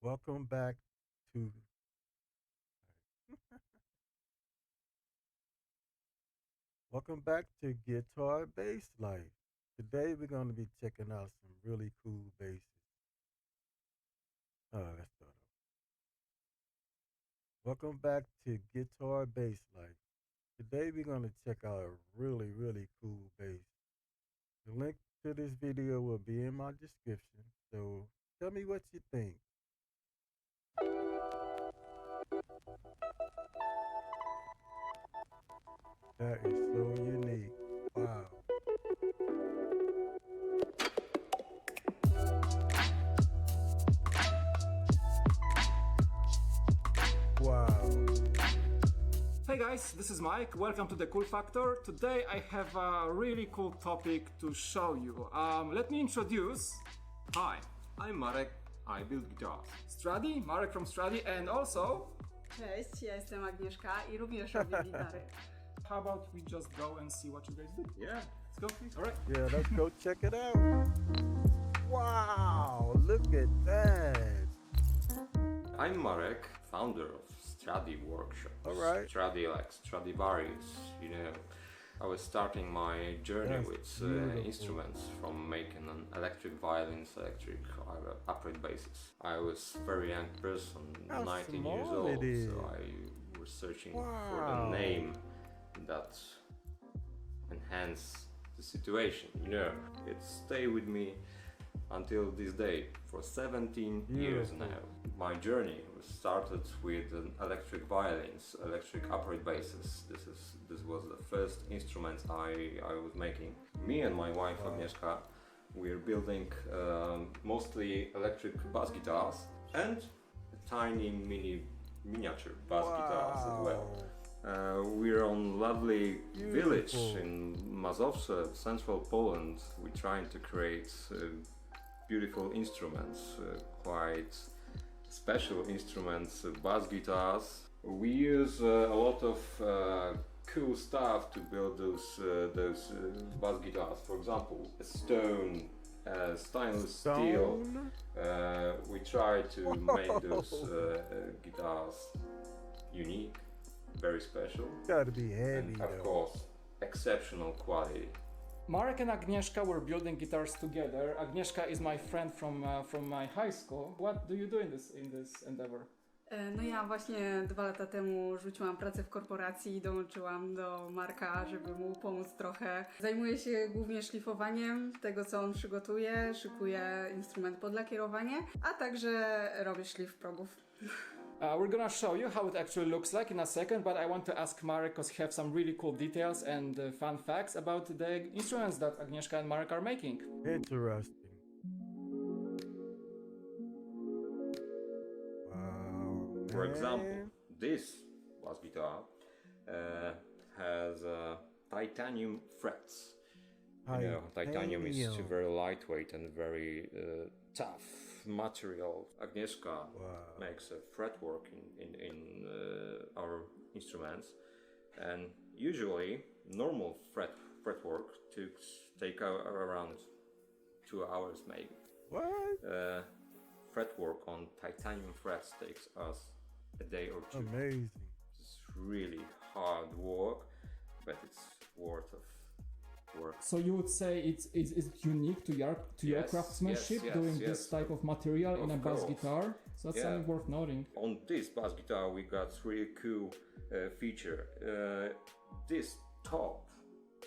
Welcome back to welcome back to Guitar Bass Life. Today we're going to be checking out some really cool basses. Let's start off. Welcome back to Guitar Bass Life. Today we're going to check out a really cool bass. The link to this video will be in my description. So tell me what you think. That is so unique. Wow. Wow. Hey guys, this is Mike. Welcome to the Cool Factor. Today I have a really cool topic to show you. Let me introduce. Hi, I'm Marek. I build guitars. Stradi, Marek from Stradi, and also. Cześć, ja jestem Agnieszka i również robię gitary. How about we just go and see what you guys do? Yeah. Let's go, please. All right. Yeah, let's go check it out. Wow, look at that. I'm Marek, founder of Stradi workshops. All right. Stradi like Stradivarius, you know. I was starting my journey That's with beautiful. instruments from making an electric violins, electric upright basses. I was very young person, How 19 years small old, it is. so I was searching for Wow. the name that enhance the situation, you know. It stayed with me until this day for 17 years Beautiful. now. My journey was started with an electric violins, electric upright basses. This was the first instrument I was making. Me and my wife Agnieszka, we're building mostly electric bass guitars and tiny miniature bass guitars as well. We're on lovely village in Mazowsze, central Poland. We're trying to create beautiful instruments, quite special instruments, bass guitars. We use a lot of cool stuff to build those bass guitars. For example, a stone, stainless steel. Stone? We try to make those guitars unique, very special, Gotta be heavy and of though. course, exceptional quality. Marek and Agnieszka were building guitars together. Agnieszka is my friend from my high school. What do you do in this endeavor? No ja właśnie 2 lata temu rzuciłam pracę w korporacji i dołączyłam do Marka, żeby mu pomóc trochę. Zajmuję się głównie szlifowaniem tego, co on przygotuje, szykuję instrument pod lakierowanie, a także robię szlif progów. We're gonna show you how it actually looks like in a second, but I want to ask Marek because he have some really cool details and fun facts about the instruments that Agnieszka and Marek are making. Interesting. Wow. For man. example, this bass guitar has titanium frets. You know, titanium is very lightweight and very tough material. Agnieszka makes a fretwork in our instruments, and usually normal fretwork take around 2 hours maybe. What? Fretwork on titanium frets takes us a day or two. Amazing. It's really hard work, but it's worth of work. So you would say it's unique to your Yes, craftsmanship yes, doing yes. this type of material in Of a bass course. guitar. So that's Yeah. something worth noting. On this bass guitar we got really cool feature. This top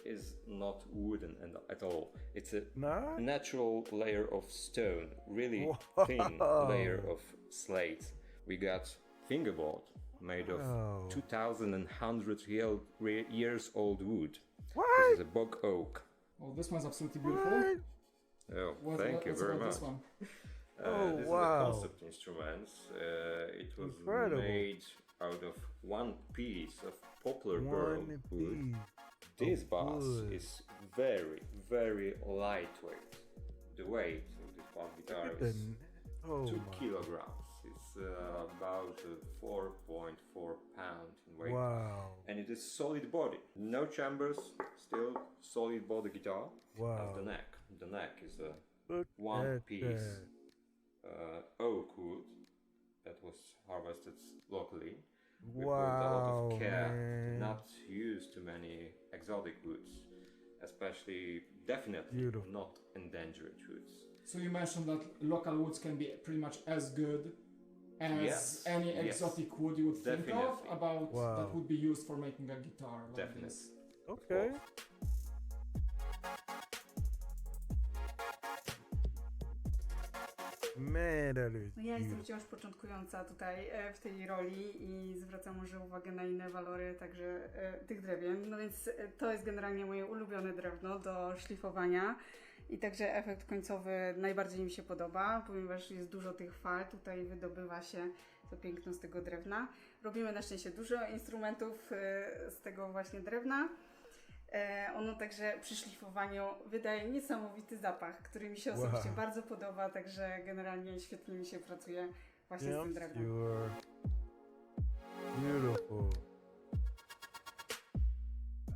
is not wooden at all. It's a Nah? natural layer of stone, really Wow. thin layer of slate. We got fingerboard made of Wow. 2100 years old wood. This What? is a bog oak. Well, this one's absolutely beautiful. What? Oh, thank you what's very about much. this one? This wow. is a concept instrument. It was Incredible. made out of one piece of poplar burl One wood. piece. This of bass wood. is very lightweight. The weight of this bass guitar is Oh 2 my. kilograms. It's about 4.4 pounds in weight. Wow. And it is solid body. No chambers, still solid body guitar. Wow. As the neck. The neck is a Look one at piece that. oak wood that was harvested locally. We put a lot Wow, of care man. not to use too many exotic woods, especially definitely Beautiful. not endangered woods. So you mentioned that local woods can be pretty much as good as Yes, any yes. exotic wood you would think of Definitely. about Wow. that would be used for making a guitar like Definitely. this. Okay. Man, that is No ja jestem beautiful. wciąż początkująca tutaj w tej roli i zwracam może uwagę na inne walory także tych drewien. No więc to jest generalnie moje ulubione drewno do szlifowania i także efekt końcowy najbardziej mi się podoba, ponieważ jest dużo tych fal, tutaj wydobywa się to piękno z tego drewna. Robimy na szczęście dużo instrumentów z tego właśnie drewna. Ono także przy szlifowaniu wydaje niesamowity zapach, który mi się osobiście Wow. bardzo podoba, także generalnie świetnie mi się pracuje właśnie z Yeah, tym I'm drewnem. sure. Beautiful.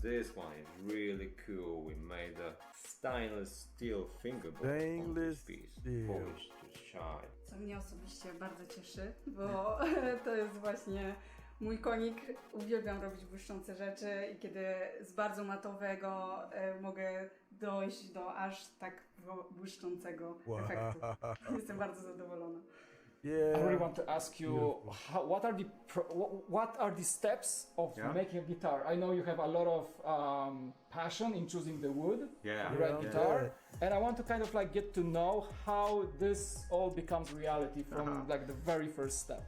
This one is really cool. We made a stainless steel fingerboard on Stainless this piece, steel. polished to shine. Co mnie osobiście bardzo cieszy, bo to jest właśnie mój konik. Uwielbiam robić błyszczące rzeczy i kiedy z bardzo matowego mogę dojść do aż tak błyszczącego Wow. efektu. Jestem bardzo zadowolona. I really Yeah. want to ask you, Beautiful. what are the steps of Yeah. making a guitar? I know you have a lot of passion in choosing the wood, Yeah, the red Yeah. guitar, and I want to kind of like get to know how this all becomes reality from Uh-huh. like the very first step.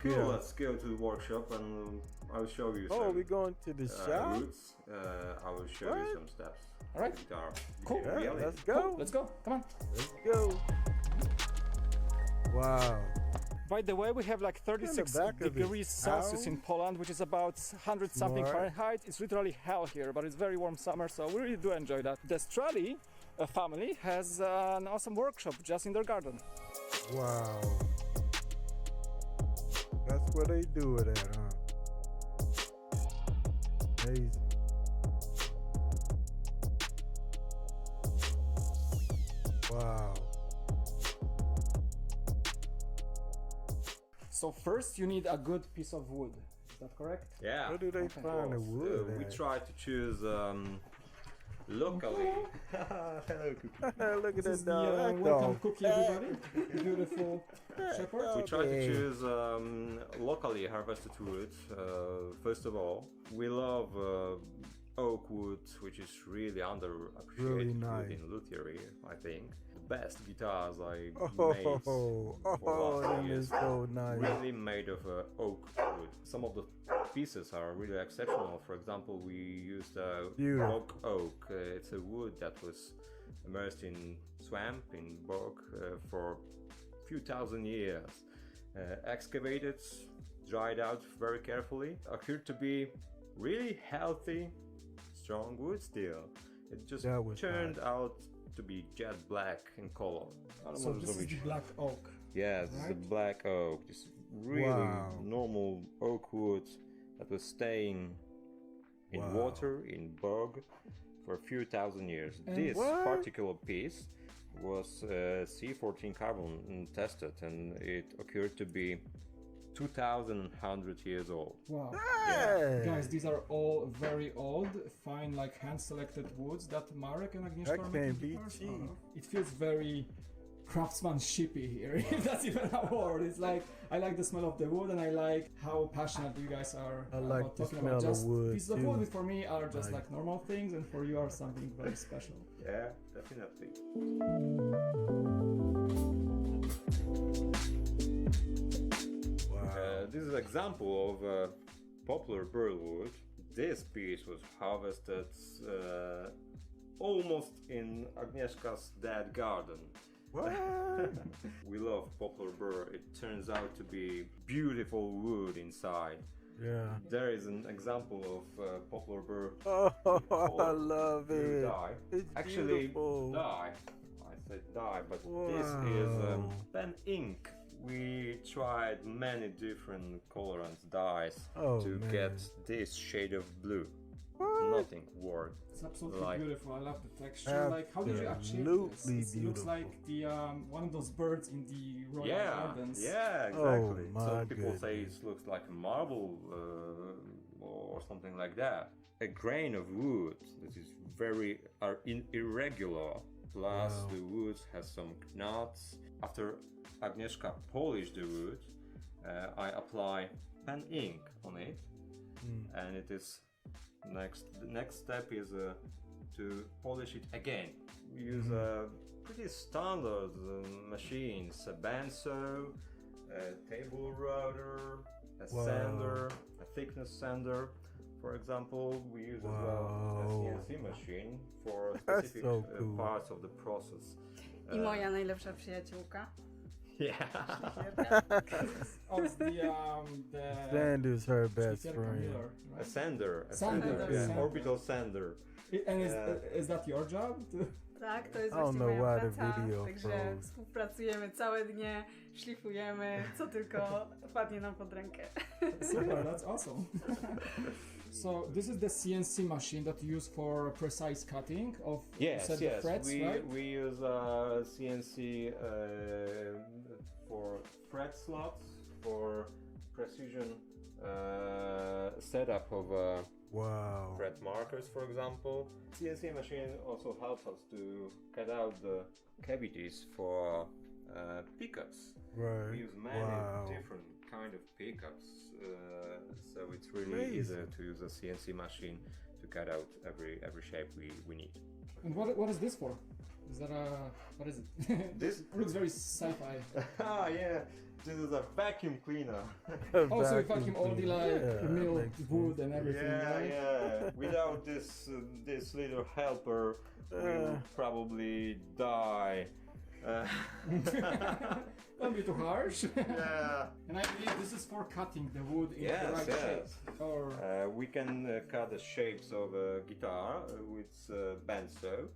Cool. Yeah. Let's go to the workshop and I'll show you Oh, some we going to the shop? roots. I will show you What? some steps. All right. Guitar. Cool. Yeah, Reality. let's go. Cool, let's go. Come on. Let's go. Wow. By the way, we have like 36 back of his degrees Celsius in house. Poland, which is about 100 something Smart. Fahrenheit. It's literally hell here, but it's very warm summer, so we really do enjoy that. The Stradi family has an awesome workshop just in their garden. Wow. That's where they do it at, huh? Amazing. Wow. So first you need a good piece of wood. Is that correct? Yeah. Where do they Okay. find the wood we at? try to choose locally. Hello, Cookie. Look at This is that the dog. That welcome dog. cookie, everybody. Beautiful shepherd. We try to Okay. choose locally harvested wood. First of all, we love oak wood, which is really underappreciated Really wood nice. in luthiery, I think. The best guitars I Oh, made for last that years is so nice. really made of oak wood. Some of the pieces are really exceptional. For example, we used Beautiful. oak. It's a wood that was immersed in swamp, in bog, for few thousand years. Excavated, dried out very carefully. Appeared to be really healthy, strong wood still. It just That was turned nice. out to be jet black in color. So this is the black oak. Yes, it's the Right? black oak. Just really Wow. normal oak wood that was staying in Wow. water, in bog, for a few thousand years. And This what? particular piece was C14 carbon tested, and it occurred to be 2,100 years old. Wow. Hey! Guys, these are all very old, fine, like hand-selected woods that Marek and Agnieszka That are can't making be guitars cheap. out of. It feels very craftsmanshipy here, if that's even a word. It's like, I like the smell of the wood and I like how passionate you guys are I like about the talking smell about of just wood, pieces of too. wood, which for me are just Nice. like normal things, and for you are something very special. Yeah, definitely. Wow. This is an example of poplar burlwood. This piece was harvested almost in Agnieszka's dead garden. What? We love poplar burr. It turns out to be beautiful wood inside. Yeah. There is an example of poplar burr Oh, I love blue it. dye. It's Actually, beautiful. dye. I said dye, but this is Wow. pen ink. We tried many different colorant dyes Oh, to man. get this shade of blue. What? nothing worked. It's absolutely Like- beautiful. I love the texture. Like, how did you achieve Absolutely this? It looks beautiful. like the one of those birds in the Royal Yeah, Gardens. yeah, exactly. Oh, So my people say goodness. it looks like a marble or something like that. A grain of wood that is very irregular. Plus, Wow. the wood has some knots. After Agnieszka polished the wood, I apply pen ink on it, and it is the next step is to polish it again. We use pretty standard machines: a bandsaw, a table router, a Wow. sander, a thickness sander. For example, we use as well a Wow. CNC machine for That's specific so cool. parts of the process. I moja najlepsza przyjaciółka. Yeah. Oh, it's the Sander's her best Szlifierka friend. Miller, A right? sander, Sander, yeah, sander. orbital sander. And Yeah. is that your job? Tak, to jest I don't właśnie know moja why the praca, video także froze. współpracujemy całe dnie, szlifujemy, co tylko wpadnie nam pod rękę. Super, that's awesome. So this is the CNC machine that you use for precise cutting of Yes, the yes. threads, we right? we use CNC for thread slots for precision setup of Wow. thread markers, for example. CNC machine also helps us to cut out the cavities for pickups. We Right. use many Wow. different kind of pickups, so it's really Amazing. easy to use a CNC machine to cut out every shape we need. And what is this for? Is that a what is it? This- looks very sci-fi. Ah, yeah, this is a vacuum cleaner. Oh, so you vacuum all the like Yeah, that milled makes wood sense. and everything, Yeah, right? yeah. Without this little helper, we will probably die. Don't be too harsh. Yeah. And I believe this is for cutting the wood in the Yes, right yes. shape. Or We can cut the shapes of a guitar with bandsaw,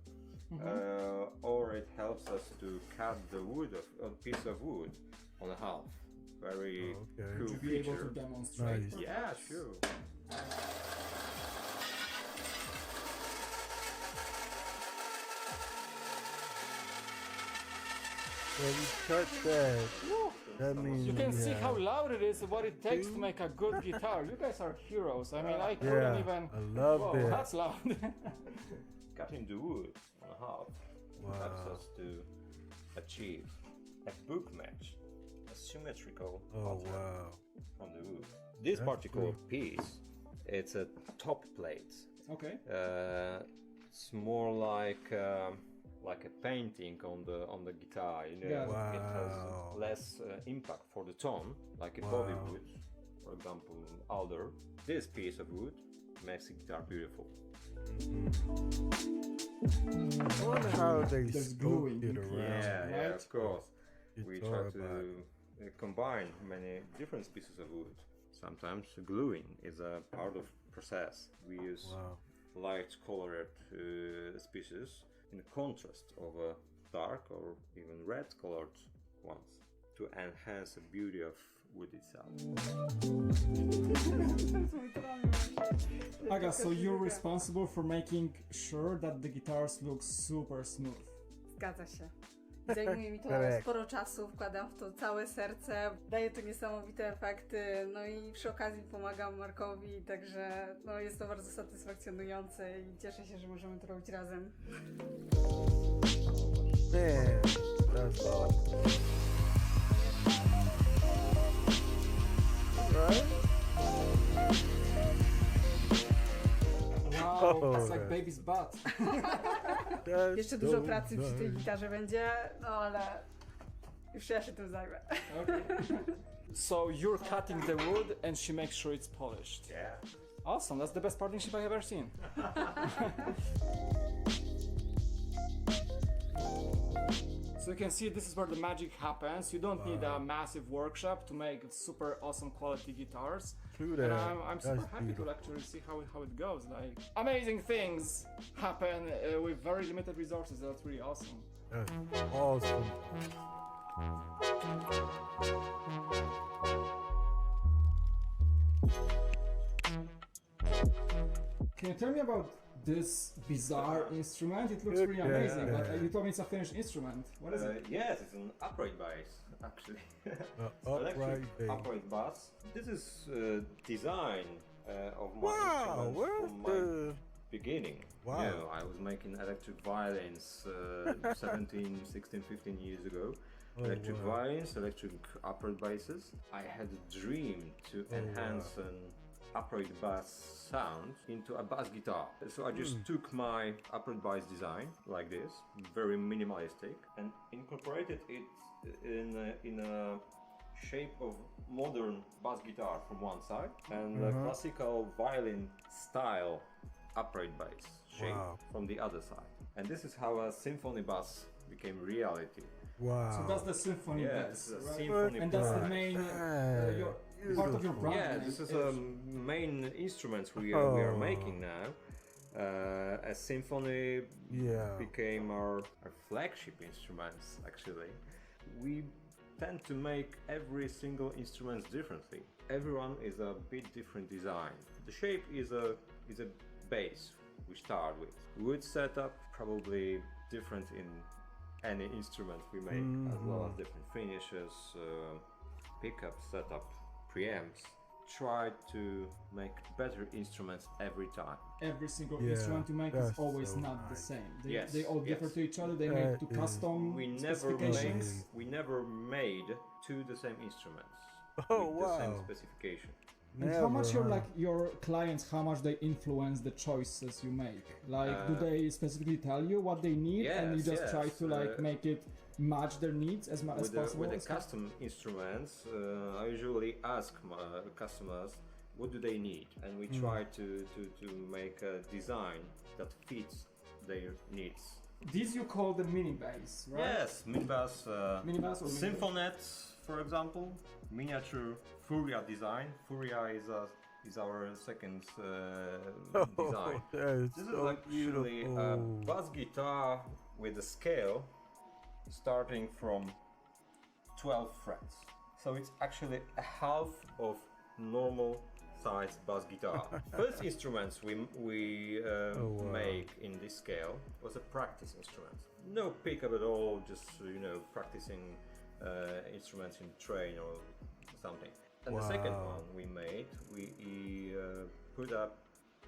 or it helps us to cut the wood of a piece of wood on a half. Very Okay. cool to be able feature. to demonstrate. Nice. Yeah, sure. When you cut that, that means You can we see have- how loud it is, what it takes to make a good guitar. You guys are heroes. I mean, I couldn't Yeah, even. I love Whoa, that. that's loud. Cutting the wood on a half helps Wow. us to achieve a book match, a symmetrical Oh pattern wow. on the wood. This That's particular cool. piece, it's a top plate. Okay. It's more like a painting on the guitar. You know, Yeah. it Wow. has less impact for the tone, like a bobby Wow. wood, for example, alder. This piece of wood makes the guitar beautiful. I wonder how they There's scoped gluing. it around. Yeah, yeah, right? of course. We try Guitar to body. combine many different pieces of wood. Sometimes gluing is a part of process. We use Wow. light colored species in contrast of dark or even red colored ones to enhance the beauty of wood itself. Aga, so you're responsible for making sure that the guitars look super smooth. Zgadza się. Zajmuje mi to Correct. sporo czasu, wkładam w to całe serce, daje to niesamowite efekty, no i przy okazji pomagam Markowi, także no, jest to bardzo satysfakcjonujące i cieszę się, że możemy to robić razem. Man, that's awesome. Right? Wow, Oh, it's like that's- baby's butt. That's Jeszcze dużo so pracy przy tej nice. gitarze będzie, no ale już ja się tym zajmę. Okay. So you're cutting the wood and she makes sure it's polished. Yeah. Awesome, that's the best partnership I've ever seen. So you can see this is where the magic happens. You don't need a massive workshop to make super awesome quality guitars. True And that. I'm super That's happy beautiful. to actually see how it goes. Like amazing things happen with very limited resources. That's really awesome. That's awesome. Can you tell me about this bizarre instrument? It looks Look pretty at amazing, but that. you told me it's a finished instrument. What is it? Yes, it's an upright bass, actually. Upright Electric bass. upright bass. This is design of my Wow, instruments where's from my the... beginning. Wow. You know, I was making electric violins 17, 16, 15 years ago. Oh, Electric wow. violins, electric upright basses. I had a dream to enhance an upright bass sound into a bass guitar. So I just took my upright bass design like this, very minimalistic, and incorporated it in a shape of modern bass guitar from one side and a classical violin style upright bass shape Wow. from the other side. And this is how a symphony bass became reality. Wow. So that's the symphony Yeah, bass, this is a right? symphony And that's the bass. main Hey, part of your beautiful. brand. Yeah, name this is is- a main instruments we are Oh. making now. A symphony Yeah. became our flagship instruments. Actually, we tend to make every single instrument differently. Everyone is a bit different design. The shape is a base we start with. Wood setup probably different in any instrument we make, as well as different finishes, pickup setup, preamps. Try to make better instruments every time. Every single Yeah, instrument you make is that's always so not the nice. same. They, Yes, they all differ yes. to each other. They That make to is- custom We never specifications. made two the same instruments Oh, with the same wow. specification. And how much Never, huh? your clients, how much they influence the choices you make? Like, do Uh, they specifically tell you what they need, and you yes, just try yes, to like make it match their needs as much as possible? With the custom instruments, I usually ask my customers what do they need, and we try to make a design that fits their needs. These you call the mini bass, right? Yes, mini bass, Mini bass or mini Symphonet, for example, miniature Furia design. Furia is our second design. That is This is so actually a beautiful. bass guitar with a scale starting from 12 frets. So it's actually a half of normal size bass guitar. First instruments we wow. make in this scale was a practice instrument. No pickup at all, just practicing instruments in train or something. And the second Wow. one we made, we put a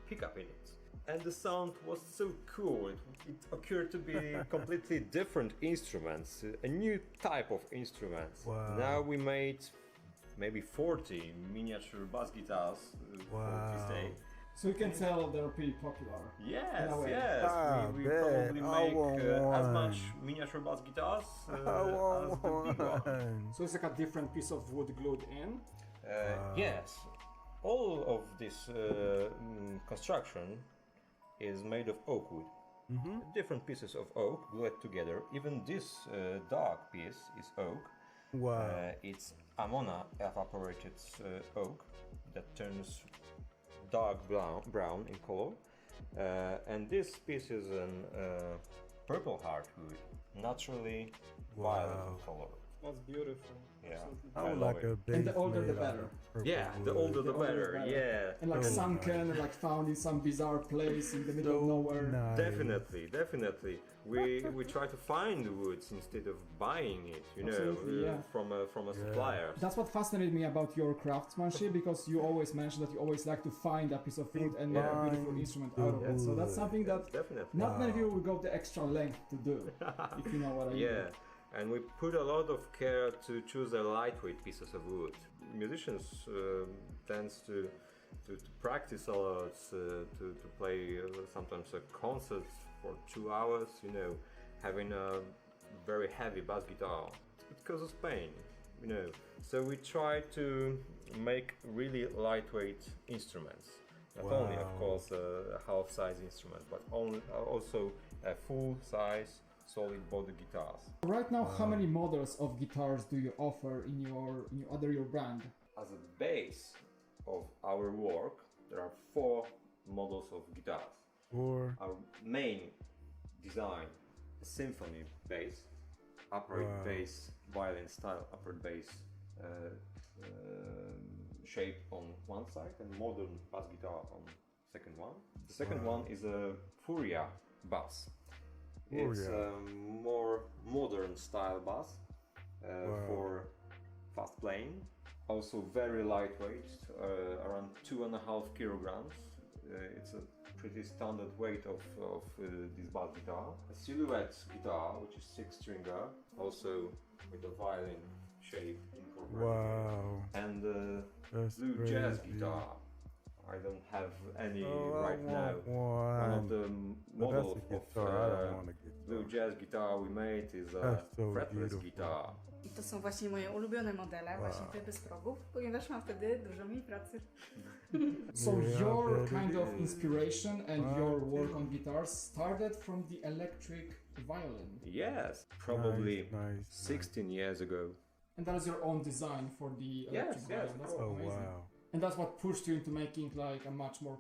pickup in it. And the sound was so cool. It occurred to be completely different instruments, a new type of instruments. Wow. Now we made maybe 40 miniature bass guitars for this Wow. day. So you can tell they're pretty popular. Yes, In a way. yes. Ah, we bet. probably I make want as one. much miniature bass guitars I as the want big one. one. So it's like a different piece of wood glued in. Yes, all of this construction is made of oak wood. Different pieces of oak glued together. Even this dark piece is oak. Wow. It's ammonia evaporated oak that turns dark brown in color. And this piece is an purple hardwood, naturally violet in color. That's beautiful. Yeah. I would love like it. a bass And the older the made out better. of purple Yeah, the wood. older the older better. the better. Yeah. And like Oh, sunken, and like found in some bizarre place in the middle of So nowhere. nice. Definitely. We try to find the woods instead of buying it, Absolutely, yeah. from a supplier. That's what fascinated me about your craftsmanship, because you always mention that you always like to find a piece of wood and make a beautiful Find instrument the out of it. So that's wood. something that Definitely. not many people will go the extra length to do, if you know what I mean. Yeah, and we put a lot of care to choose a lightweight pieces of wood. Musicians tends to practice a lot, to play sometimes a concert for 2 hours, having a very heavy bass guitar. It causes pain, So we try to make really lightweight instruments. Not only, of Wow. course, a half-size instrument, but also a full-size solid body guitars. Right now, how many models of guitars do you offer in your brand? As a base of our work, there are 4 models of guitars. Or Our main design, a symphony bass, upright Wow. bass, violin style upright bass shape on one side, and modern bass guitar on second one. The second one is a Furia bass. It's Furia. a more modern style bass for fast playing. Also very lightweight, around 2.5 kilograms. It's a pretty standard weight of this bass guitar. A silhouette guitar, which is 6-stringer, also with a violin shape incorporated. Wow. And That's blue crazy. jazz guitar. I don't have any Oh, right I now. want One one. of the But that's models a of guitar. I don't want a guitar. blue jazz guitar we made is a That's so fretless beautiful. guitar. I to są właśnie moje ulubione modele, właśnie te bez progów, ponieważ mam wtedy dużo mniej pracy. So Yeah, your that kind it of is. inspiration and your Right. work on guitars started from the electric violin. Yes, probably Nice. 16 years ago. And that is your own design for the electric yes, violin. of That's Oh amazing. wow. And that's what pushed you into making like a much more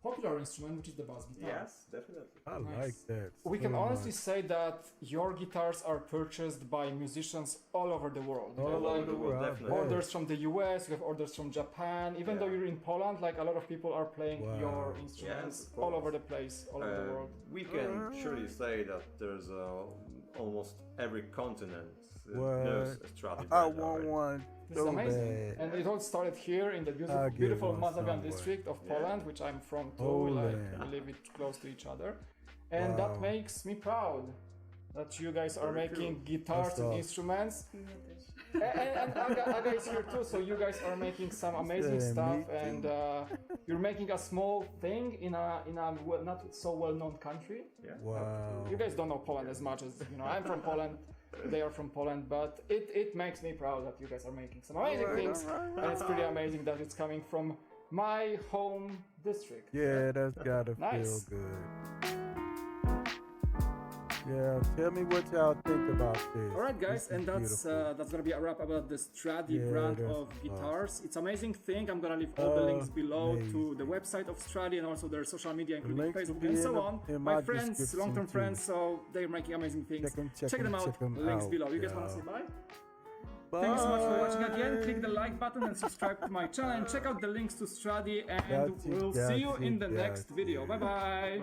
popular instrument, which is the bass guitar. Yes, definitely. I Nice. like that. We can so honestly much. say that your guitars are purchased by musicians all over the world. All They're over like the world, definitely. I orders bet. from the US, you have orders from Japan. Even though you're in Poland, like a lot of people are playing Wow. your instruments Yes, of all course. over the place, all over the world. We can surely say that there's almost every continent What? knows a Stradi I brand want already. one This is so amazing. bad. And it all started here in the I'll get beautiful one Mazowian somewhere. district of Yeah. Poland, which I'm from too. Poland. We live it close to each other. And that Wow. makes me proud that you guys are Very making cool. guitars That's and awesome. instruments. Mnie też. And Aga is here too, so you guys are making some amazing Yeah, stuff, me and you're making a small thing in a not so well known country. Yeah. Wow. You guys don't know Poland as much as I'm from Poland. They are from Poland, but it makes me proud that you guys are making some amazing Alright, things, alright, and it's pretty amazing that it's coming from my home district. Yeah, that's gotta Nice. feel good. Yeah, tell me what y'all think about this. All right, guys, This is and beautiful. that's gonna be a wrap about the Stradi Yeah, brand that's of guitars. It's amazing thing. I'm gonna leave all the links below to the website of Stradi and also their social media, including links will Facebook be and in so the- on. in My my friends, description long-term too. friends, so they're making amazing things. Check 'em out. Links below. You guys wanna say bye? Bye. Thank you so much for watching again. Click the like button and subscribe to my channel and check out the links to Stradi, and Gotcha, we'll see you in the gotcha, next video. gotcha. Bye bye.